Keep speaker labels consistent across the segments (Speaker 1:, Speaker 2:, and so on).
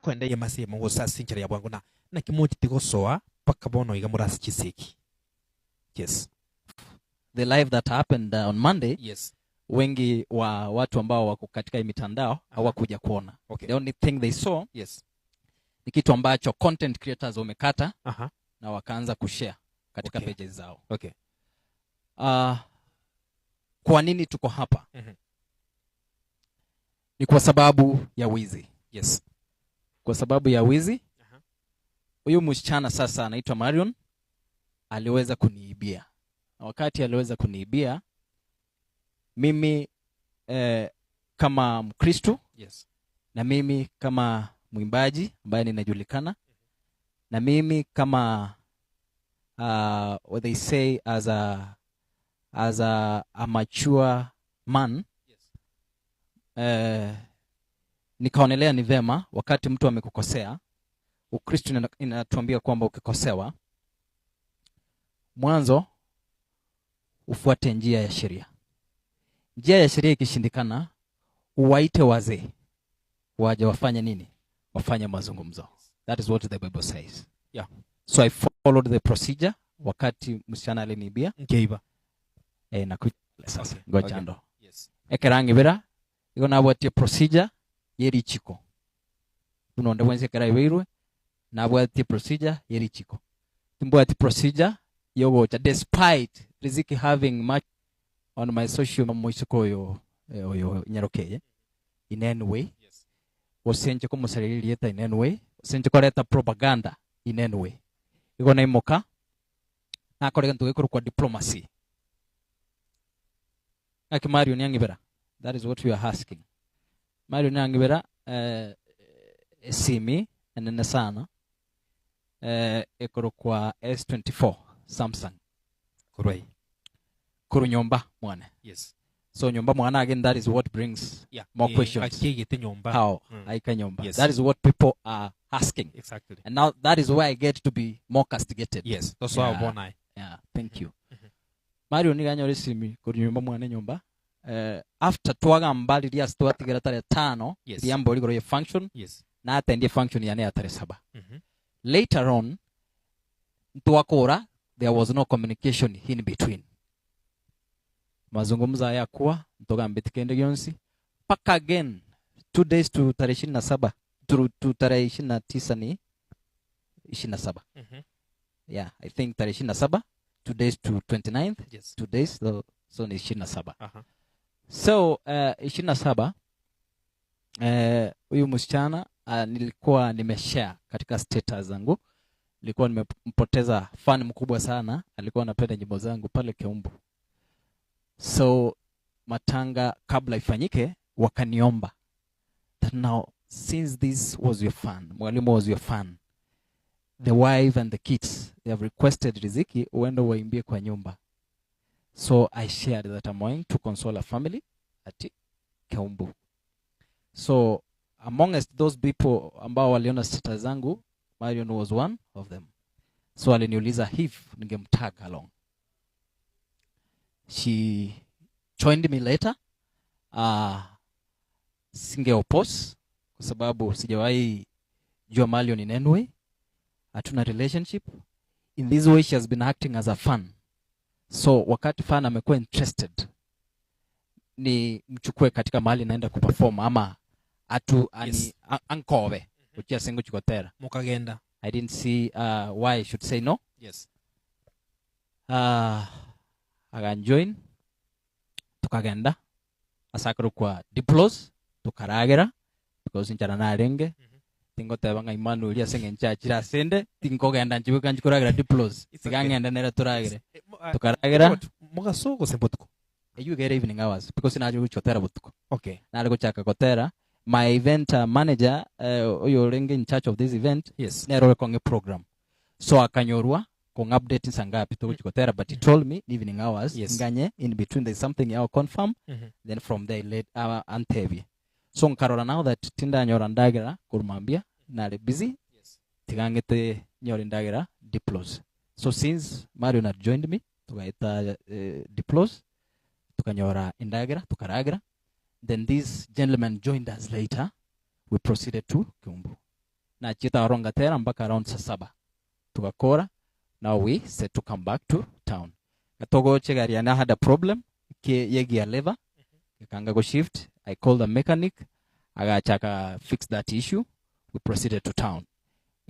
Speaker 1: kwenda ye masi mo sasinchira ya bwangu na kimochi tigosoa paka bono iga murasi chiseki. Yes.
Speaker 2: The live that happened on Monday.
Speaker 1: Yes.
Speaker 2: Wengi wa watu ambao wako katika mitandao hawakuja kuona.
Speaker 1: Okay.
Speaker 2: The only thing they saw
Speaker 1: yes
Speaker 2: ni kitu ambacho content creators wamekata
Speaker 1: na
Speaker 2: wakaanza kushare katika pages zao.
Speaker 1: Okay.
Speaker 2: Kwa nini tuko hapa? Ni kwa sababu ya wizi.
Speaker 1: Yes.
Speaker 2: Kwa sababu ya wizi. Huyu msichana sasa anaitwa Marion aliweza kuniibia. Na wakati aliweza kuniibia mimi kama Mkristo,
Speaker 1: yes,
Speaker 2: na mimi kama mwimbaji ambaye ninajulikana, na mimi kama what they say as a mature man, yes, nikaonelea ni vema wakati mtu amekukosea. Ukristo inatuambia kwamba ukikosewa mwanzo ufuate njia ya sheria. Njia ya sheria ikishindikana, uwaite wazee waje wafanye nini? Wafanye mazungumzo. That is what the Bible says.
Speaker 1: Yeah.
Speaker 2: So I followed the procedure wakati msichana alinibia.
Speaker 1: Ngeiba.
Speaker 2: Na sasa ngoja ndo.
Speaker 1: Yes.
Speaker 2: Ekerangi bira iko na bwatie procedure yeri chiko. Tunonde wense kera ibirwe na bwatie procedure yeri chiko. Tumbwatie procedure yogo cha despite Riziki having much on my social moisiko yo nyarokeye in any way.
Speaker 1: Yes.
Speaker 2: Osenje ko musarili yeta in any way. Osenje ko leta propaganda in any way. Iko na imoka na korega ntugekuru kwa diplomacy. Aki Mario Nyangibera. That is what we are asking. Mario Nyangibera simi enene sana ekoro kwa S24 Samsung
Speaker 1: kuroi
Speaker 2: kuru nyomba mwana.
Speaker 1: Yes.
Speaker 2: So nyomba mwana again, that is what brings more questions.
Speaker 1: Akigite nyomba.
Speaker 2: How? Aika nyomba.
Speaker 1: Yes.
Speaker 2: That is what people are asking.
Speaker 1: Exactly.
Speaker 2: And now that is where I get to be more castigated.
Speaker 1: Yes. That's why I want.
Speaker 2: Yeah, thank you. Mario ni ganyo resimi kuru nyomba mwana nyomba. After tuwaga mbali dia stuatigera tare 5,
Speaker 1: yes,
Speaker 2: diambo ligoro ye function.
Speaker 1: Yes.
Speaker 2: Na atendie function ya ne tare 7. Later on tuwakora there was no communication in between. Mazungumzo haya kuwa mtoka mbetikende gyonsi paka again 2 days to tarehe 27 to tarehe 29 ni 27. Yeah, I think tarehe 27, 2 days to 29th.
Speaker 1: Yes.
Speaker 2: 2 days so ni 27. So 27 huyu msichana nilikuwa nimeshare katika status zangu. Nilikuwa nimempoteza fan mkubwa sana, alikuwa anapenda nyimbo zangu pale Keumbu. So matanga kabla ifanyike wakaniomba that now since this was your fan, mwalimu was your fan, the wife and the kids, they have requested Riziki uende waimbie kwa nyumba. So I shared that I'm going to console a family at Keumbu. So amongst those people ambao waliona status zangu, Marion was one of them. So aliniuliza if ningemtag along. She joined me later. Singe oppose kwa sababu sijawahi jua Marion in any way. Hatuna relationship. In this way she has been acting as a fan. So wakati fan amekuwa interested ni mchukue katika mahali naenda kuperform ama yes, ankove uchia sengo chikotera
Speaker 1: mukagenda.
Speaker 2: I didn't see why I should say no.
Speaker 1: Yes.
Speaker 2: Aganjoin tukagenda asakuru kwa Diplos tukaragera because nchara narenge tingo tebanga Emmanuel ya senge nchachira sende tingo genda nchibuka nchikuragera Diplos sigangenda nera turagere tukaragera
Speaker 1: mugasoko sembotuko.
Speaker 2: You get evening hours because naje kuchotera butuko.
Speaker 1: Okay.
Speaker 2: Nale kuchaka kotera. My event manager oyo renge in charge of this event,
Speaker 1: yes,
Speaker 2: nero konge program. So akanyorwa kong update sangapi to kuchotera, but he told me evening hours,
Speaker 1: yes,
Speaker 2: nganye in between there's something I'll confirm. Then from there let antevi. So nkarora now that tinda nyora ndagera kurumambia nale busy.
Speaker 1: Yes.
Speaker 2: Tigangete nyora ndagera Diplos. So since Mario had joined me tukaita Diplos tukanyora indagera tukaragera. Then this gentleman joined us later. We proceeded to Keumbu. na chita waronga tera mpaka around saa 7 tukakora. Now we said to come back to town. Katogo chegari ana had a problem ke yegi lever kanga go shift. I called the mechanic agachaka fix that issue. We proceeded to town.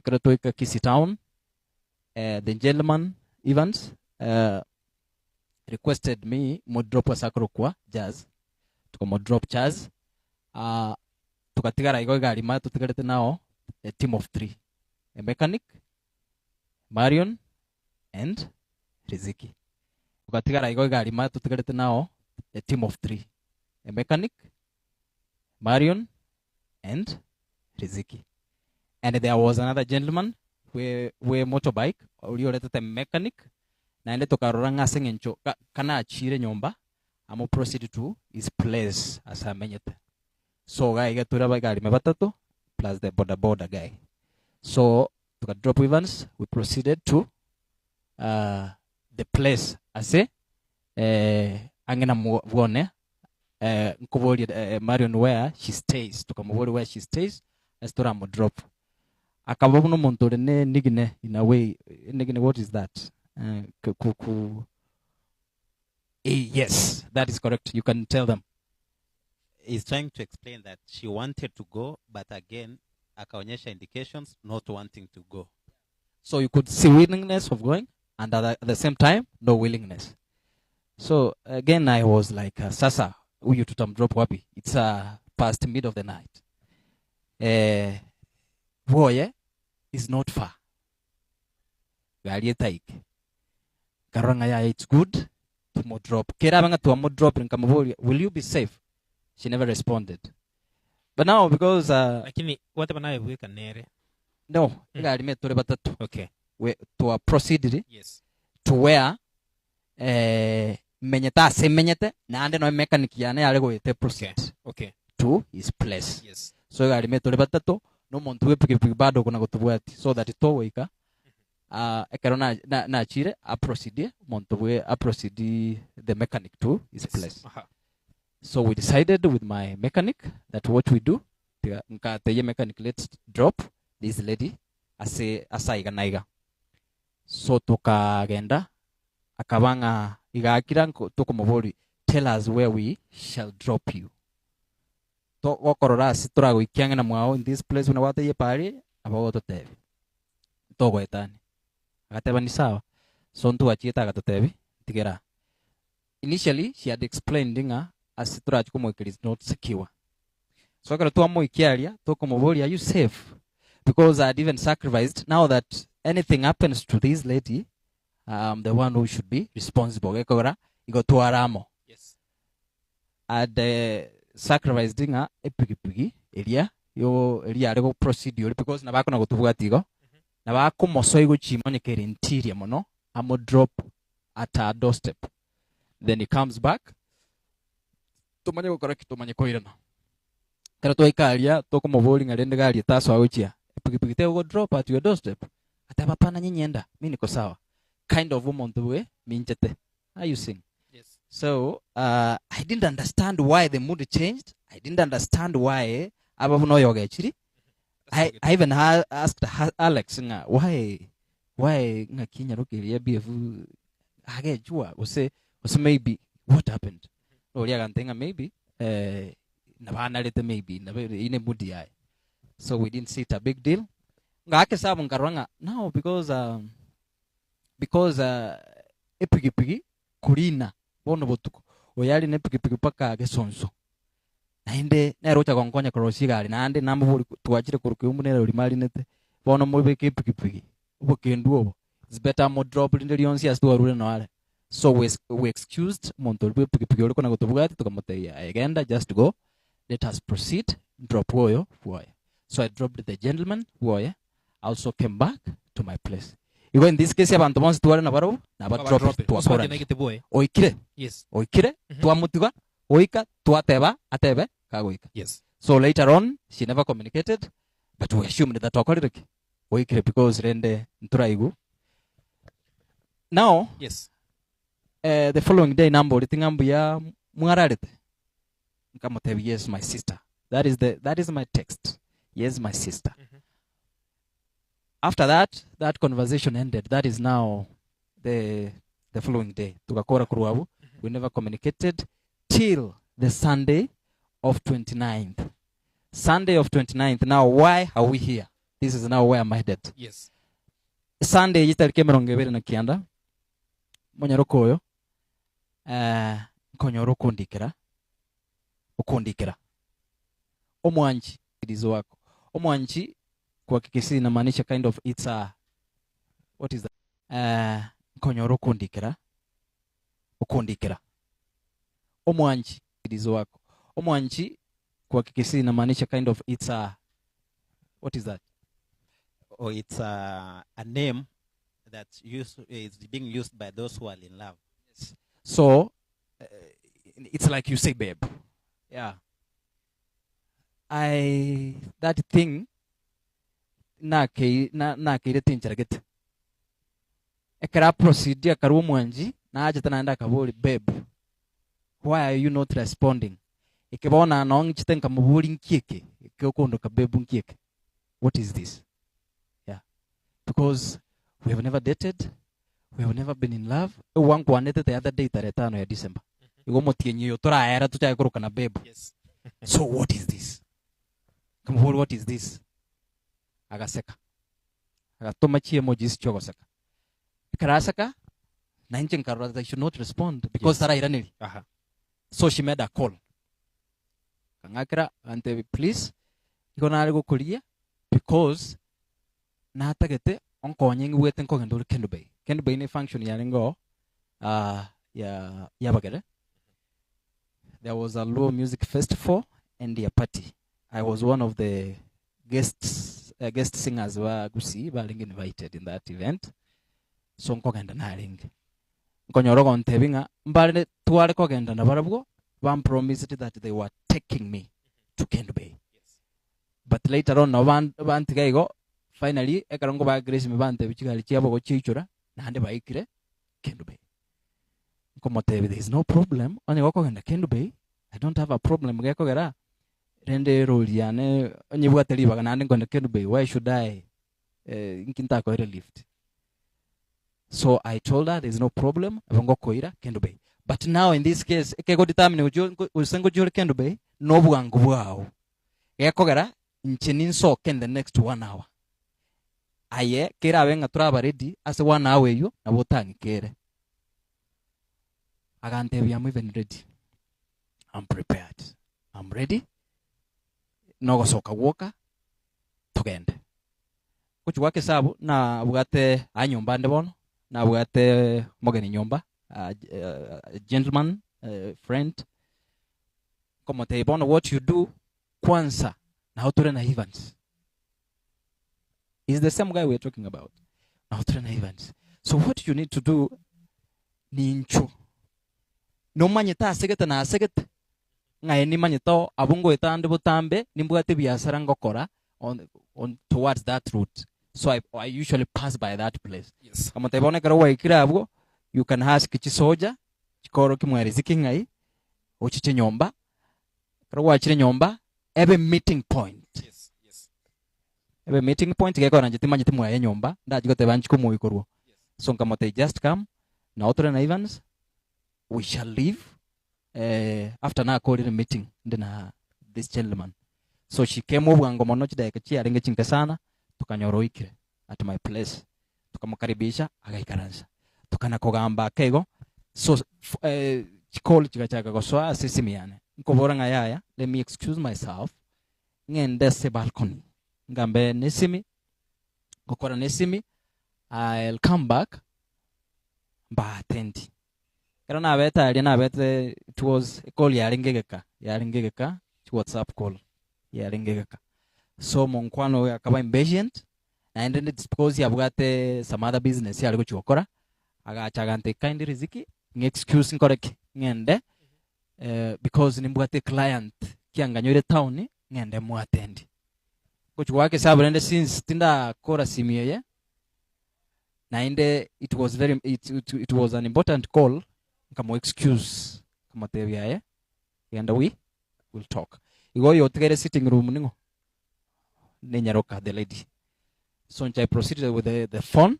Speaker 2: Ikatoika Kisi town. The gentleman Evans requested me mo drop asakro kwa Jazz. Tuko mo drop Jazz. Tukatigara igo gari ma tutigarete nao a team of 3. A mechanic, Marion and Riziki. Tukatigara igo gari ma tutigarete nao a team of 3. A mechanic, Marion and Riziki. And there was another gentleman we motorbike ulioleta the mechanic na ile tokarora ngase ngencho kana achire nyomba amo proceed to his place asamenyete. So guy get to the gari mebatato plus the border guy. So to drop Evans, we proceeded to the place ase angena muone nkoboli Marion where she stays. Tukamuboli where she stays. Let's to ram drop. Akababu no montore ne nigine in a way. Nigine, what is that? Yes, that is correct. You can tell them.
Speaker 3: He's trying to explain that she wanted to go, but again, akaonyesha indications not wanting to go.
Speaker 2: So you could see willingness of going, and at the same time, no willingness. So again, I was like, Sasa, uyu tutam drop wapi? It's past mid of the night. Woye is not far. Gari etaike. Karanga ya, it's good to mo drop. Kera banga to mo drop in Kamabori. Will you be safe? She never responded. But now because
Speaker 1: Lakini what nawe weka nere?
Speaker 2: No, gari me tore batatu.
Speaker 1: Okay.
Speaker 2: We to proceed
Speaker 1: Yes.
Speaker 2: to where menyeta se menyete na ande no mechanic yane yale go yete proceed.
Speaker 1: Okay.
Speaker 2: To his place.
Speaker 1: Yes.
Speaker 2: So gari me tore batatu no muntu we piki bado kuna gutubwati so that to wika ekarona na chire a proceed muntu we a proceed the mechanic to his place. So we decided with my mechanic that what we do, the mechanic, let's drop this lady asaiga naiga. So tukagenda akabanga igakira tukumubori, tell us where we shall drop you. To wakorora siturago ikianga na mwao in this place una wata ye pari abago tevi. Togo etani. Agateba ni sawa. So ntu achieta agatotevi tigera. Initially she had explained nga as it is not secure. So I got to Moikiaria, Tokomobori, are you safe? Because I had even sacrificed. Now that anything happens to this lady, the one who should be responsible. You got to Aramo.
Speaker 1: Yes.
Speaker 2: I'd sacrificed a piggy area. Yo area go procedure because Nabako go to Watigo. Nabako Mosoigo Chimonicate interior mono. I'm a drop at our doorstep. Then he comes back. Tumanye gukora kitumanye koirana kara toikaria tokomo bowling arende gari taso auchia pigipigi te go drop at your doorstep ataba pana nyinyenda mimi niko sawa kind of woman the way minjete are you seeing?
Speaker 1: Yes.
Speaker 2: So I didn't understand why the mood changed. I didn't understand why ababuno yoga chiri. I even asked Alex why ngakinya rokeria bf agejua was maybe what happened. Maybe maybe in a moody eye. So we didn't see it a big deal. Now because epigipigi kurina bono botuko oyali ne pigipigi paka gesonso naende nerocha gonkonya korosigali nande nambo tuachire kurukiumu ne rimali nete bono mubeke epigipigi ubokendu obo it's better mo drop in the lionsi as to rule no ale. So we excused Montolwe pigipigi liko na gutubugati tukamoteya agenda just go, let us proceed, drop woyo. So I dropped the gentleman woya, also came back to my place. You go in this case abantu bonse tuwale na baro na ba drop to akora oikire.
Speaker 1: Yes.
Speaker 2: Oikire tuamutiga oika tuateba atebe kagoika.
Speaker 1: Yes.
Speaker 2: So later on she never communicated, but we assumed that okoreke oikire because rende nturaigu. Now
Speaker 1: yes.
Speaker 2: The following day nambo litingambu ya mwararete nkamotebi yes my sister, that is my text, yes my sister. after that conversation ended. That is now the following day. Tukakora kuruabu. We never communicated till the Sunday of 29th. Sunday of 29th. Now, why are we here? This is now where I'm headed.
Speaker 1: Yes.
Speaker 2: Sunday yitarike mirongo ibiri na kianda. Monyaroko oyo. Nkonyoro ukundikira. Omwanji idizo wako. Omwanji kwa kikisi inamaanisha kind of it's a what is that? Nkonyoro ukundikira. Omwanji idizo wako. Omwanji kwa kikisi inamaanisha kind of it's a what is that?
Speaker 3: Or it's a name that is being used by those who are in love.
Speaker 2: Yes. So it's like you say, babe. Yeah. That thing na kile tincharaget. Ekara procedure karu mwanji na aje tanaenda kabuli, babe. Why are you not responding? Ikibona nong chitenka mubuli nkieke. Ikiokondo ka babe nkieke. What is this? Yeah. Because we have never dated. We have never been in love. Wangu wanete the other day tarehe 5 ya December. Igomo tienyo tora era tucha kuruka na babe.
Speaker 1: Yes.
Speaker 2: So what is this? Come what is this? Agaseka. Agatoma chi emojis chogoseka. Karasaka na nje nkarura that I should not respond because tara iranili. So she made a call. Kangakira ante please igona ali gukulia because na tagete onko nyengi wete nko ngendo Kendu Bay. Kendu Bay ni function ya ngo ya bagere. There was a low music festival and a party. I was one of the guest singers wa gusi baling invited in that event. So nko genda naling. Nko nyorogo ntebinga mbale tuwale ko genda na barabwo one promised that they were taking me to Kendu Bay. Yes. But later on one tigaigo finally ekarongo ba Grace mibante bichigali chiabo go chichura na hande baikire Kendu Bay. Nko there is no problem. Only go genda Kendu Bay. I don't have a problem. Geko gara rende roliane onyibuga teliba na hande go Kendu Bay. Why should I inkinta ko lift? So I told her there's no problem. Avongo koira Kendu Bay. But now in this case, ekego determine usengo jole Kendu Bay no bugangu bwao. Geko gara nchininso ken the next 1 hour. Aye kera abenga turaba ready as 1 hour yo na botangi kere. Agante I'm even ready. I'm prepared. I'm ready. Nogo soka woka tugende. Kuchwake sabu na bugate anyomba ndebono na bugate mogeni nyomba gentleman friend como te bono what you do kwanza na hoture na Evans is the same guy we're talking about na hoture na Evans. So what you need to do ni ncho no manyeta segeta na segeta ngai ni manyeto abungo etande butambe nimbugate biasara ngokora on towards that route. So I usually pass by that place.
Speaker 1: Yes.
Speaker 2: Kama te bone karo waikira abwo you can ask chisoja chikoro kimweriziki ngai ochiche nyomba karo wachire nyomba ebe meeting point.
Speaker 1: Yes. Yes.
Speaker 2: Ebe meeting point geko na jitima jitima ya nyomba ndajigote banchiko muikorwo. So kama te just come na otre na Evans we shall leave after na call the meeting ndina this gentleman. So she came over ngo mono chideke chi arenge chinke sana tukanyoroikire at my place tukamukaribisha agaikaranza tukana kogamba kego so chikoli chikachaga goswa sisimiane nkobora ngayaya let me excuse myself ngende se balcony ngambe nesimi gokora nesimi I'll come back ba attend era na beta ali na beta it was a call yaringegeka WhatsApp call yaringegeka so monkwano akaba impatient and then it's because yabugate some other business yali kuchokora agachagante kind riziki excuse nkoreke ngende because nimbugate client kianganyore town ngende mu attend kuchwake sabrende since tinda kora simiyeye na inde it was an important call kama excuse kama tebyaye and we will talk igo yo tegere sitting room ningo nenyaroka the lady So I proceeded with the phone.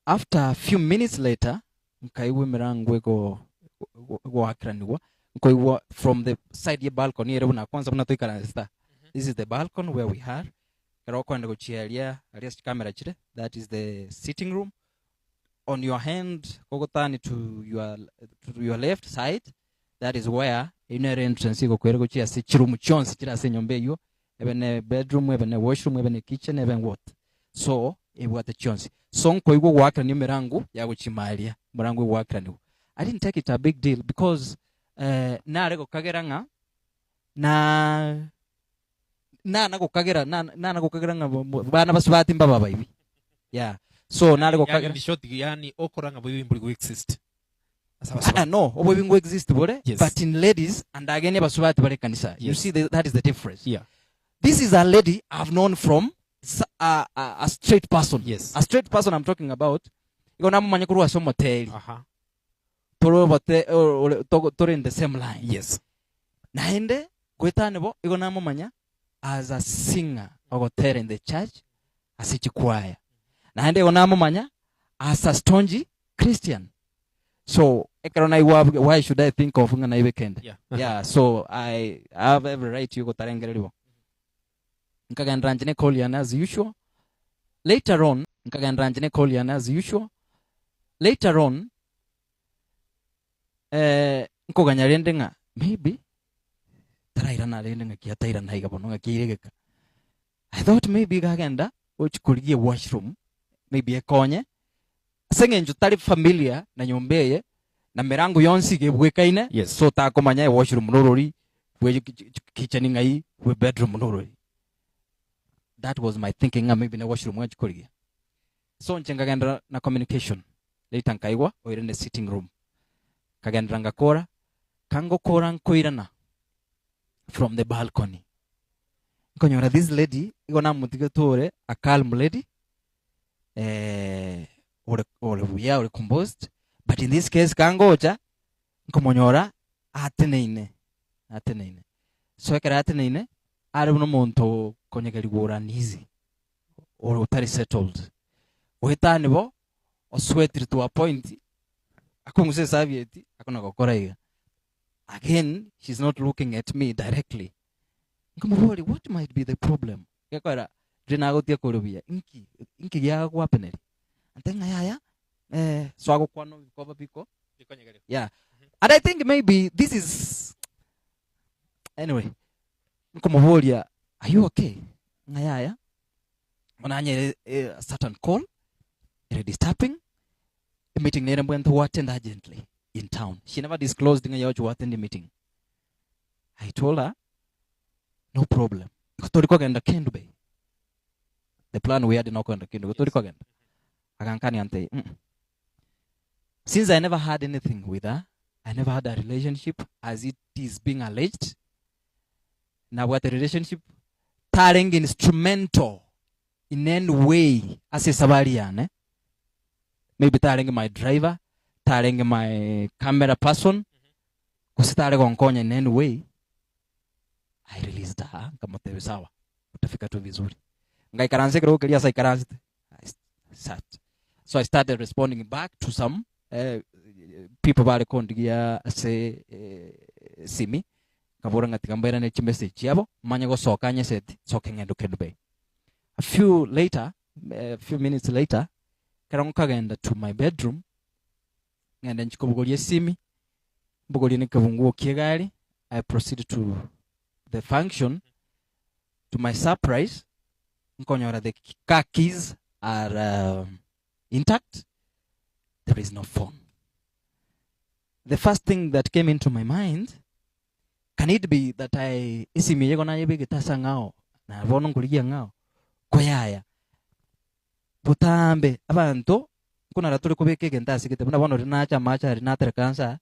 Speaker 2: After a few minutes later, nkaiwe mirango ego wakraniwa. Nkaiwa from the side ya balcony ere una kwanza muna toika na sta. This is the balcony where we are. Karoko anda gochialia alias camera chire. That is the sitting room. On your hand, kogotani to your left side, that is where inner entrance iko kwere gochia si chirumu chonsi chira se nyombe yo. Even bedroom, even washroom, even kitchen, even what. So, it was the chance. So, nko wakra ni mirangu ya uchimalia. Mirangu wakra ni. I didn't take it a big deal because na rego kageranga na nako kagera nako kageranga bana basubati mbaba hivi. Yeah. So na rego kagera.
Speaker 1: Yani short yani okoranga boy mbuli exist.
Speaker 2: No, obo exist bore.
Speaker 1: Yes.
Speaker 2: But in ladies and again basubati bare kanisa. Yes. You see that is the difference.
Speaker 1: Yeah.
Speaker 2: This is a lady I've known from a straight person.
Speaker 1: Yes.
Speaker 2: A straight person I'm talking about. Iko namu manyakuru aso moteli. Toro in the same line.
Speaker 1: Yes.
Speaker 2: Naende, kweta nebo, iko namu manya as a singer ogotera in the church, as a choir. Naende, iko namu manya as a stongy Christian. So, why should I think of ngana weekend?
Speaker 1: Yeah.
Speaker 2: Yeah, so I have every right to go tarengeribo. Nkagandranjine Kolian as usual. Later on, Nkagandranjine Kolian as usual. Later on, nkoganyarende maybe tarairana rende kia tairana higabono ngakirigeka. I thought maybe gagenda ochikuligie washroom, maybe ekonye. Sengenju tari familiar na nyombeye na mirango yonsi gebwekaine.
Speaker 1: Yes.
Speaker 2: So takomanya washroom norori, we kitchen ngai, we bedroom norori. That was my thinking. Maybe na washroom wa chikoligia. So nchengagenda na communication. Later nkaiwa or in the sitting room. Kagenda ngakora kango kora nkoirana from the balcony. Nkonyora this lady igona mutigatore a calm lady. Or composed. But in this case kangoja nkomonyora ateneine. So ekara ateneine ari uno muntu konyegeri goranizi or utari settled. Uhitani bo oswetri to a point akunguse savieti akona gokora iga. Again, she's not looking at me directly. Nkomori, what might be the problem? Yakora drinagotia korobia inki ya gwapeneri. Antenga yaya swago kwano cover piko. Yeah. And I think maybe this is anyway. Nkomovoria, are you okay? Ngayaya. Mananye a certain call. It disturbing. The meeting nere went to attend urgently in town. She never disclosed ngayo to attend the meeting. I told her, no problem. Kotoriko genda Kendu Bay. The plan we had in Okonda Kendu. Kotoriko genda. Agankani ante. Since I never had anything with her, I never had a relationship as it is being alleged. Now what a relationship taring instrumental in any way as a Savarian. Maybe taring my driver, taring my camera person, kusitaring on konya in any way. I released her. Kamote sawa. Utafika tu vizuri. Ngai karanze kero kelia sai karanze. I sat. So I started responding back to some people bale kondigia say simi. Kabura ngatikambera ne message yabo manya go sokanye seti sokengendo Kendu. A few minutes later, karanguka genda to my bedroom. Ngenda nchikobugolie simi. Bugolie ne kabunguo kiegari. I proceeded to the function. To my surprise, nkonyora the car keys are intact. There is no phone. The first thing that came into my mind, can it be that isimi yego na yebe getasa ngao na bono nguligia ngao koyaya butambe abantu kuna ratule kubeke gentasi kete buna bono rinacha macha rinatere kansa.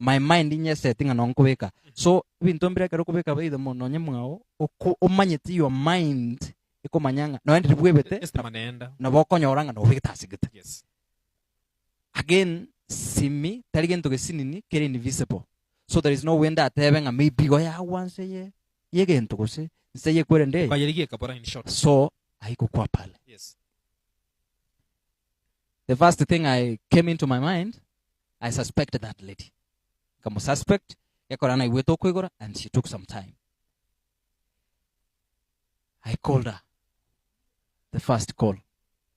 Speaker 2: My mind inye setting anon kubeka. So bintu mbira kero kubeka baide mono nyemwao omanyeti your mind iko manyanga no ndi bwebete na bokonyoranga no bigitasi gete.
Speaker 1: Yes.
Speaker 2: Again simi taligento gesinini kere invisible. So there is no way that having a maybe go ya once ye gento go se ye kwere nde.
Speaker 1: Bayerigie kapora in short.
Speaker 2: So haikukuwa pale.
Speaker 1: Yes.
Speaker 2: The first thing I came into my mind, I suspected that lady. Kama suspect, yakorana iweto kwigora, and she took some time. I called her. The first call,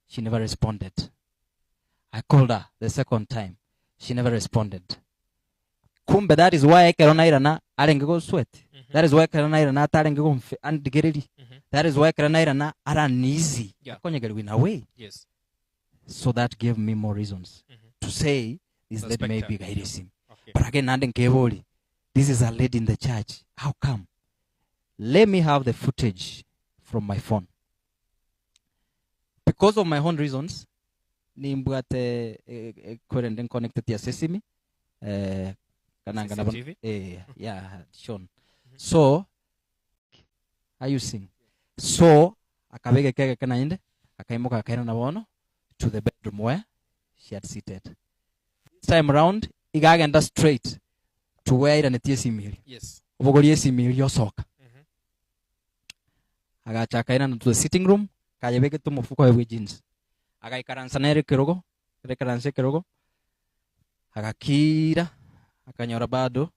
Speaker 2: she never responded. I called her the second time. She never responded. Kumbe, that is why Kerona irana arenge go sweat. That is why Kerona irana tarenge go andigereri. That is why Kerona irana aranizi.
Speaker 1: Yeah.
Speaker 2: Konyegeri win away.
Speaker 1: Yes.
Speaker 2: So that gave me more reasons to say this lady may be
Speaker 1: Suspect her.
Speaker 2: Gairesim.
Speaker 1: Okay.
Speaker 2: But again, Nanden Kevoli, this is a lady in the church. How come? Let me have the footage from my phone. Because of my own reasons, nimbwate kurenden connected ya Sesame. Kananga na
Speaker 1: CCTV?
Speaker 2: yeah, Sean. So, are you seeing? So, akabege kege kanainde, akaimoka akaenda na bono to the bedroom where she had seated. This time around, igagenda straight to where iranetie simiri.
Speaker 1: Yes.
Speaker 2: Ubogorie simiri yosoka. Agacha akaenda to the sitting room, kayebeke tu mufuko wa jeans. Agaikaransa na kirogo, rekaranse kirogo. Agakira, akanyora bado.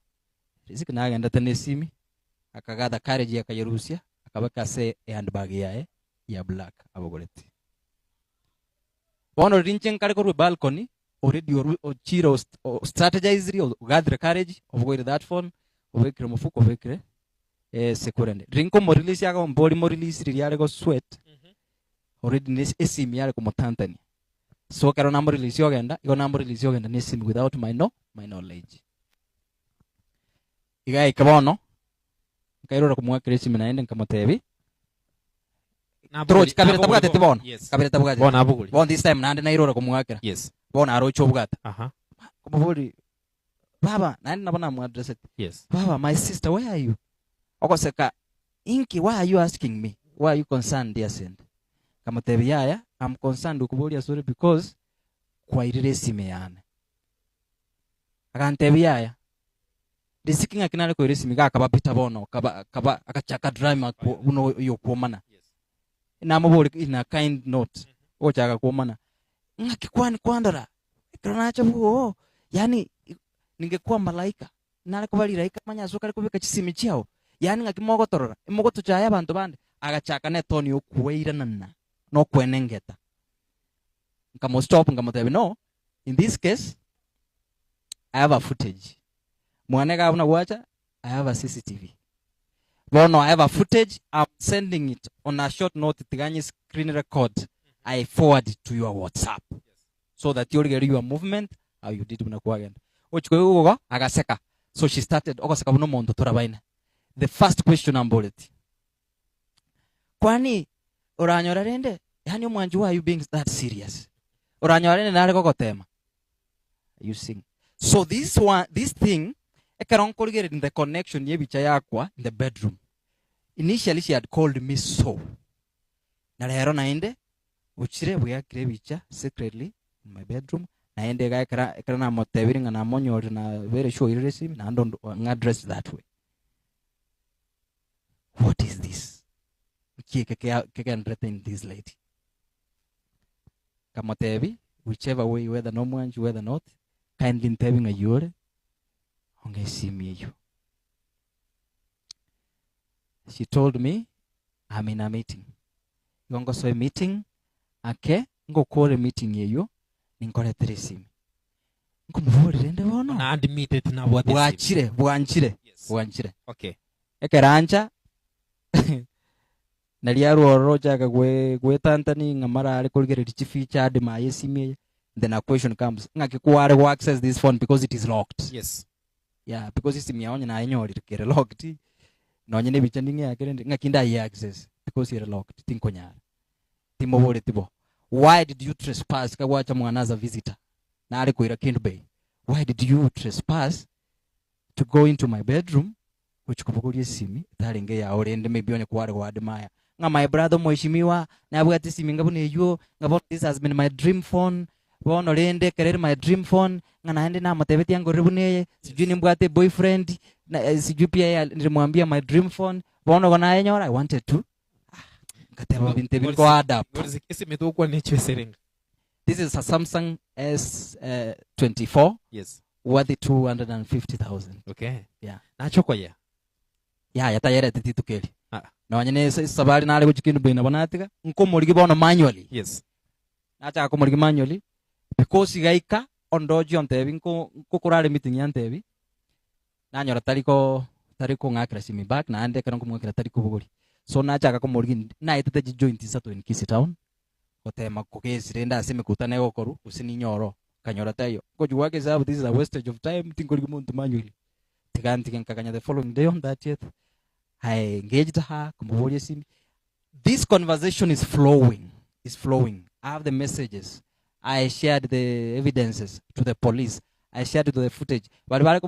Speaker 2: Riziki na agenda tene simi. Akagatha courage akayerusia, akabeka se handbag yae ya black abogoreti. Bono rinchen kare ko balcony already or chiro strategize or gather courage of go that phone obekire mufuko obekire sekurende rinko mo release yaga body mo release ririare go sweat already nes esim yare ko motantani so karo number release yogenda igo number release yogenda nesim without my knowledge iga ikabono kairora kumwakire sim naende nkamotebi Troch kabira tabugate tibona.
Speaker 1: Yes.
Speaker 2: Kabira tabugate.
Speaker 1: Bona abuguli.
Speaker 2: Bon this time nande nairora kumwakira.
Speaker 1: Yes.
Speaker 2: Bona arocho bugata.
Speaker 1: Aha.
Speaker 2: Kumubuli. Baba, nande nabona mu address it.
Speaker 1: Yes.
Speaker 2: Baba, my sister, where are you? Okoseka, Inki, why are you asking me? Why are you concerned, dear saint? Kamotebi yaya, I'm concerned ukubuli sorry because kwa irire simeyane. Akantebi yaya. Disikinga kinale ko irisi miga akabapita bono, kaba akachaka drama uno yokuomana. Namubuli in a kind note. Ochaka kuomana. Ngakikwani kwandara. Kronacha buo. Yani ningekuwa malaika. Nale kubalira ikamanya soka kubika chisimi chao. Yani ngakimogotorora. Imogoto chaya abantu bande. Agachaka ne toni okuweira nanna. No kwenengeta. Nkamo stop nkamotebi no. In this case I have a footage. Mwanega abuna wacha I have a CCTV. Bono, I have a footage. I'm sending it on a short note. Tigani screen record. I forward it to your WhatsApp. Yes. So that you'll get your movement. How you did again. Agaseka. So she started. The first question about it. Kwani oranyora rende? Yani mwanju, why are you being that serious? Oranyora rende nare koko tema. You sing. So this thing. In the connection in the bedroom. Initially she had called me so. Narero naende uchire buya krebicha secretly in my bedroom. Naende ga ekara motebiri ngana monyo na very sure iresi na ndo address that way. What is this? Keke entertain this lady. Kamotebi, whichever way, whether no mwanju, whether not, kindly ntebing a yore. She told me I'm in a meeting. Yongo so a meeting ake ngo kore meeting yeyo ninkore teresimi. Ngo mvori rende wono.
Speaker 1: Na admitted na what
Speaker 2: Bwanchire.
Speaker 1: Okay.
Speaker 2: Ekerancha naliaru oroja ka gwe tantani ngamara ali kolgere chificha ade ma yesimi. Then a question comes. Ngakikuare who access this phone because it is locked.
Speaker 1: Yes.
Speaker 2: Yeah, because it's me on na nyori kere locked. No nyine bichandinge akere ngakinda ye access because you're locked. Tinkonyara. Timobole tibo. Why did you trespass ka wacha mwanaza visitor? Na ali kuira Kind Bay. Why did you trespass to go into my bedroom? Which kubukulie simi taringe ya orende maybe one kware kwa admire. Nga my brother mheshimiwa na abwati simi ngabune yo ngabo this has been my dream phone. Bono rende kerere my dream phone ngana ende na matebeti yangu ribune sijui nimbwate boyfriend na sijui pia nilimwambia my dream phone bono gona yenyora I wanted to kateba binte biko adapt.
Speaker 1: Ngorizi kesi mitokwa nichwe serenga.
Speaker 2: This is a Samsung S24
Speaker 1: Yes.
Speaker 2: worth 250,000.
Speaker 1: Okay.
Speaker 2: Yeah.
Speaker 1: Nacho kwa ya.
Speaker 2: Ya yatayere titukeli.
Speaker 1: Ah.
Speaker 2: Na wanyene sabari nale kuchikindu bina banatiga nko muligi bono manually.
Speaker 1: Yes.
Speaker 2: Nacha ko muligi manually because gaika ondoji ontebi nko kurare meeting yantebi. Nanyora tariko ngakira simi back na ande kana kumwakira tariko buguri. So nacha ko muligi na itete joint sato in Kisii town. Otema kokezi renda aseme kutana yokoru usini nyoro kanyora tayo. Kujua ke sababu this is a wastage of time tingoli muntu manually. Tiganti nkakanya the following day on that yet. I engaged her, this conversation is flowing. I have the messages. I shared the evidences to the police. I shared the footage. But I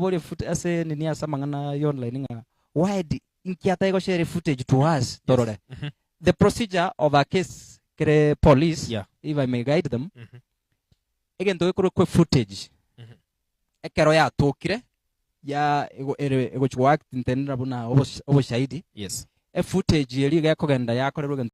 Speaker 2: say ninia samangana online. Why inkiata share footage to us? Yes. The procedure of a case, police, if I may guide them, again to quick footage. Ekero ya tokire. Ya ego chwak tintendera buna obo shahidi.
Speaker 1: Yes.
Speaker 2: Footage yeli ga kogenda ya korero